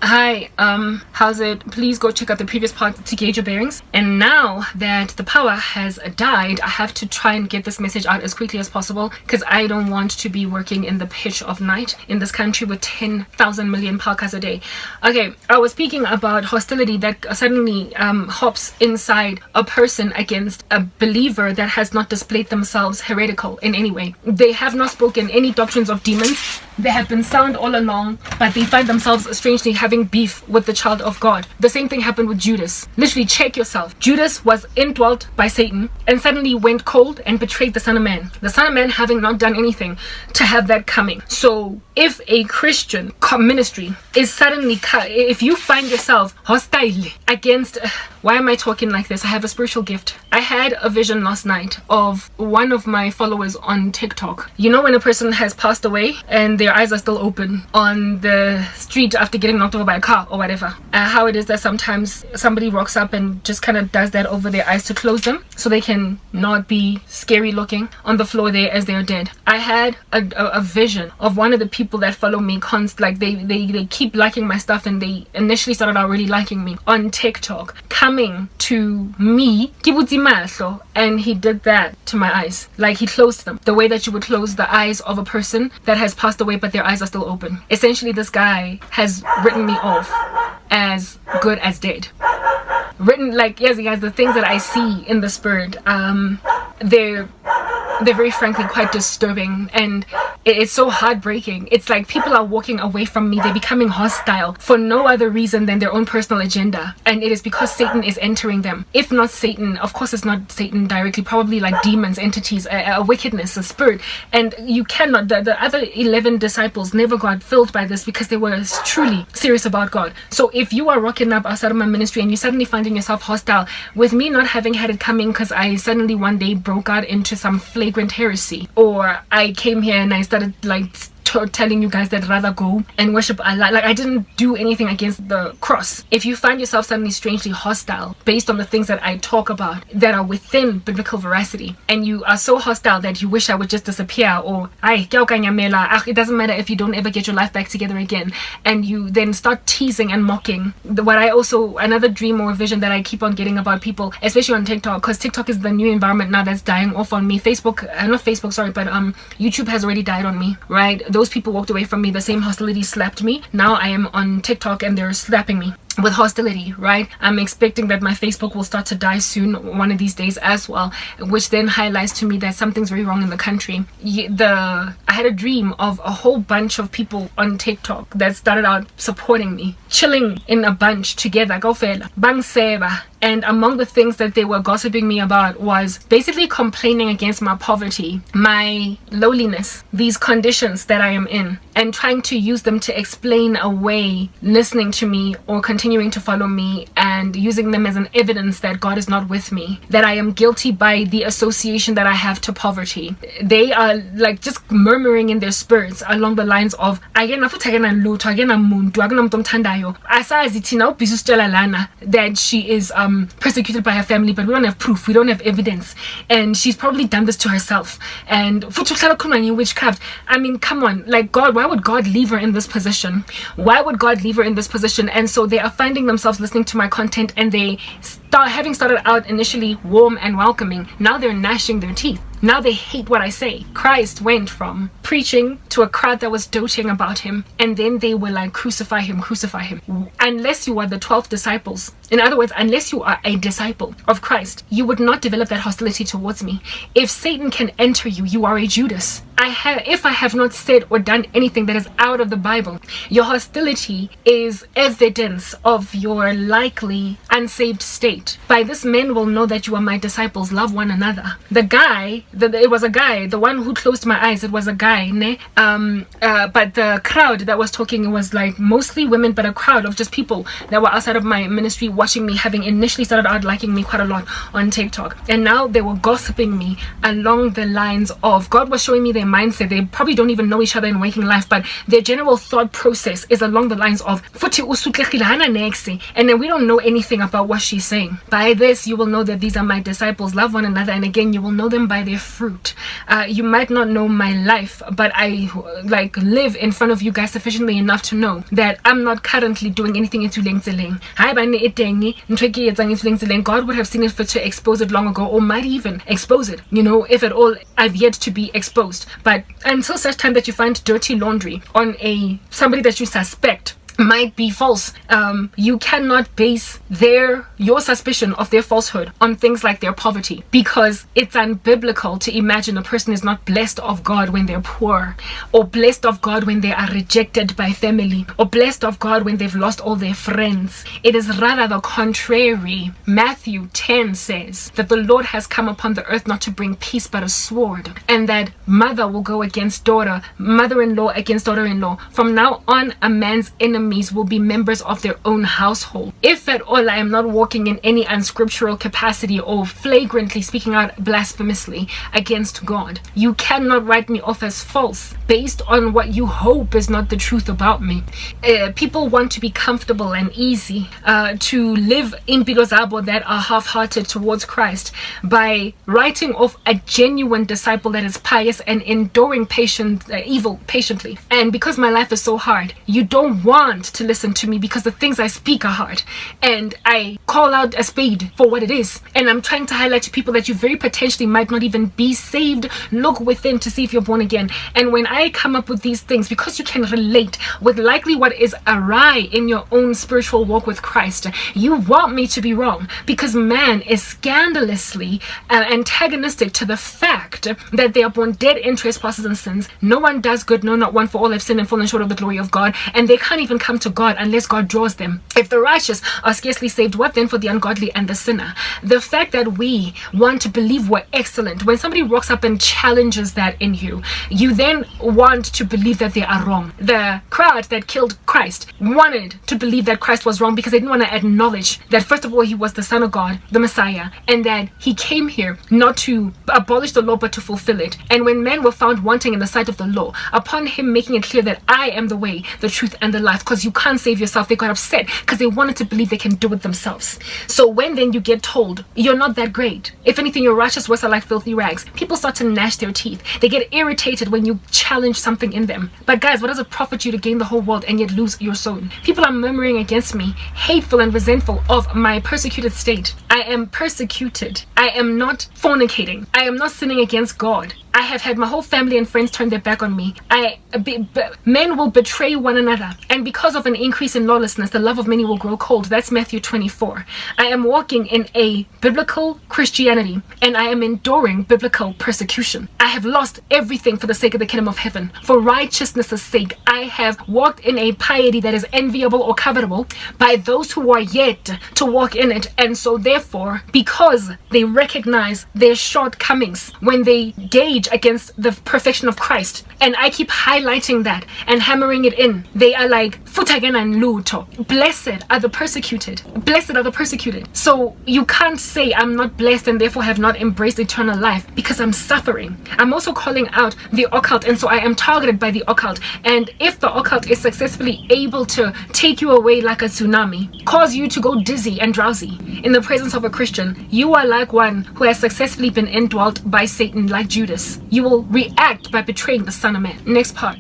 Hi, how's it? Please go check out the previous part to gauge your bearings. And now that the power has died, I have to try and get this message out as quickly as possible because I don't want to be working in the pitch of night in this country with 10,000 million podcasts a day. Okay, I was speaking about hostility that suddenly hops inside a person against a believer that has not displayed themselves heretical in any way. They have not spoken any doctrines of demons. They have been sound all along, but they find themselves strangely having beef with the child of God. The same thing happened with Judas. Literally, check yourself. Judas was indwelt by Satan and suddenly went cold and betrayed the Son of Man. The Son of Man having not done anything to have that coming. So if a Christian ministry is suddenly, if you find yourself hostile against, why am I talking like this? I have a spiritual gift. I had a vision last night of one of my followers on TikTok. You know when a person has passed away and their eyes are still open on the street after getting knocked over by a car or whatever. How it is that sometimes somebody rocks up and just kind of does that over their eyes to close them so they can not be scary looking on the floor there as they are dead. I had a vision of one of the people that follow me they keep liking my stuff, and they initially started out really liking me on TikTok, coming to me, and he did that to my eyes. Like he closed them the way that you would close the eyes of a person that has passed away but their eyes are still open. Essentially, this guy has written me off as good as dead. Written, like, yes, guys, the things that I see in the spirit, they're very frankly quite disturbing, and it's so heartbreaking. It's like people are walking away from me. They're becoming hostile for no other reason than their own personal agenda, and it is because Satan is entering them. If not Satan, of course it's not Satan directly, probably like demons, entities, a wickedness, a spirit. And you cannot, the other 11 disciples never got filled by this because they were truly serious about God. So if you are rocking up outside of my ministry and you suddenly finding yourself hostile with me not having had it coming because I suddenly one day broke out into some flagrant heresy, or I came here and I started like telling you guys that I'd rather go and worship Allah. Like, I didn't do anything against the cross. If you find yourself suddenly strangely hostile based on the things that I talk about that are within biblical veracity, and you are so hostile that you wish I would just disappear, or it doesn't matter if you don't ever get your life back together again, and you then start teasing and mocking another dream or vision that I keep on getting about people, especially on TikTok, because TikTok is the new environment now that's dying off on me. YouTube has already died on me, right? Those people walked away from me. The same hostility slapped me. Now I am on TikTok and they're slapping me with hostility, right? I'm expecting that my Facebook will start to die soon, one of these days as well, which then highlights to me that something's very wrong in the country. I had a dream of a whole bunch of people on TikTok that started out supporting me, chilling in a bunch together, and among the things that they were gossiping me about was basically complaining against my poverty, my lowliness, these conditions that I am in, and trying to use them to explain away listening to me or continuing to follow me, and using them as an evidence that God is not with me, that I am guilty by the association that I have to poverty. They are like just murmuring in their spirits along the lines of that she is persecuted by her family, but we don't have proof, we don't have evidence, and she's probably done this to herself, and witchcraft. I mean, come on, like, God, why would God leave her in this position? And so they are finding themselves listening to my content, and they having started out initially warm and welcoming, now they're gnashing their teeth. Now they hate what I say. Christ went from preaching to a crowd that was doting about him, and then they were like, crucify him. Unless you are the 12 disciples, in other words, unless you are a disciple of Christ, you would not develop that hostility towards me. If Satan can enter you, you are a Judas. If I have not said or done anything that is out of the Bible, your hostility is evidence of your likely unsaved state. By this, men will know that you are my disciples. Love one another. The one who closed my eyes, it was a guy, but the crowd that was talking, it was like mostly women, but a crowd of just people that were outside of my ministry watching me, having initially started out liking me quite a lot on TikTok, and now they were gossiping me along the lines of, God was showing me their mindset. They probably don't even know each other in waking life, but their general thought process is along the lines of, and then we don't know anything anything about what she's saying. By this you will know that these are my disciples, love one another, and again you will know them by their fruit. You might not know my life, but I live in front of you guys sufficiently enough to know that I'm not currently doing anything into Lengzeleng. God would have seen it fit to expose it long ago, or might even expose it, if at all I've yet to be exposed. But until such time that you find dirty laundry on somebody that you suspect might be false, you cannot base your suspicion of their falsehood on things like their poverty, because it's unbiblical to imagine a person is not blessed of God when they're poor, or blessed of God when they are rejected by family, or blessed of God when they've lost all their friends. It is rather the contrary. Matthew 10 says that the Lord has come upon the earth not to bring peace but a sword, and that mother will go against daughter, mother-in-law against daughter-in-law. From now on, a man's enemies will be members of their own household. If at all I am not walking in any unscriptural capacity or flagrantly speaking out blasphemously against God, you cannot write me off as false based on what you hope is not the truth about me. People want to be comfortable and easy, to live impilo zabo that are half-hearted towards Christ, by writing off a genuine disciple that is pious and enduring evil patiently. And because my life is so hard, you don't want to listen to me because the things I speak are hard, and I call out a spade for what it is, and I'm trying to highlight to people that you very potentially might not even be saved. Look within to see if you're born again. And when I come up with these things, because you can relate with likely what is awry in your own spiritual walk with Christ, you want me to be wrong, because man is scandalously antagonistic to the fact that they are born dead in trespasses and sins. No one does good, no, not one, for all have sinned and fallen short of the glory of God, and they can't even come to God unless God draws them. If the righteous are scarcely saved, what then for the ungodly and the sinner? The fact that we want to believe we're excellent, when somebody walks up and challenges that in you, you then want to believe that they are wrong. The crowd that killed Christ wanted to believe that Christ was wrong because they didn't want to acknowledge that, first of all, he was the Son of God, the Messiah, and that he came here not to abolish the law but to fulfill it. And when men were found wanting in the sight of the law, upon him making it clear that I am the way, the truth, and the life, because you can't save yourself, they got upset because they wanted to believe they can do it themselves. So when then you get told you're not that great, if anything your righteous works are like filthy rags, people start to gnash their teeth. They get irritated when you challenge something in them. But guys, what does it profit you to gain the whole world and yet lose your soul? People are murmuring against me, hateful and resentful of my persecuted state. I am persecuted. I am not fornicating. I am not sinning against God. I have had my whole family and friends turn their back on me. Men will betray one another, and because of an increase in lawlessness, the love of many will grow cold. That's Matthew 24. I am walking in a biblical Christianity, and I am enduring biblical persecution. I have lost everything for the sake of the kingdom of heaven. For righteousness' sake, I have walked in a piety that is enviable or covetable by those who are yet to walk in it. And so therefore, because they recognize their shortcomings when they gauge against the perfection of Christ, and I keep highlighting that and hammering it in, they are like futagena and luto. Blessed are the persecuted. Blessed are the persecuted. So you can't say I'm not blessed and therefore have not embraced eternal life, because I'm suffering. I'm also calling out the occult, and so I am targeted by the occult. And if the occult is successfully able to take you away like a tsunami, cause you to go dizzy and drowsy in the presence of a Christian, you are like one who has successfully been indwelt by Satan, like Judas. You will react by betraying the Son of Man. Next part.